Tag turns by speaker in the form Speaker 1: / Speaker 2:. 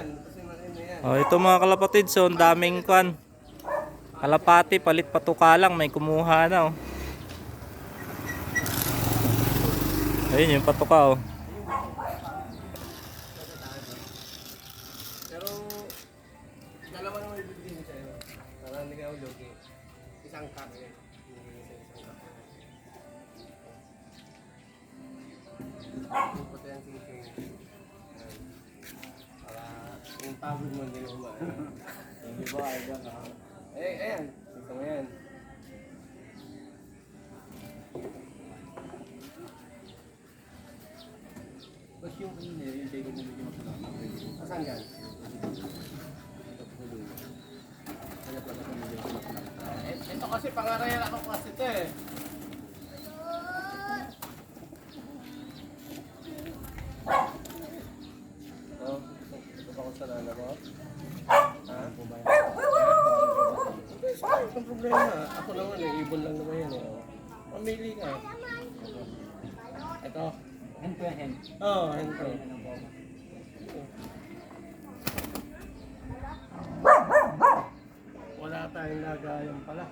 Speaker 1: yan. Kasi malaki na yan.
Speaker 2: Oh, ito mga kalapatid, so ang daming kwan. Kalapati, palit patuka lang, may kumuha na oh. Ayun yung patuka oh.
Speaker 1: Pero, dalawa naman ibibigay ko sa'yo. Para hindi ka ulog eh. Isang cup eh. Ibibigay sa'yo isang cup. Pupunta yan sising. Para yung pagod mo hindi umaan. Hindi ba? Ayan. Gusto mo yan.
Speaker 3: Tapos yung ano na yung tayo mo medyo masalama.
Speaker 1: Asan yan? Ito kasi pangarayan ako kasi ito eh. Ito pa ko sa lala mo? Ha? Ang problema, ako naman eh, ibon lang naman yan eh. Pamili ka. Ito.
Speaker 3: Hen ko yan, hen.
Speaker 1: Oo, ito. Wala tayong lagayan pala.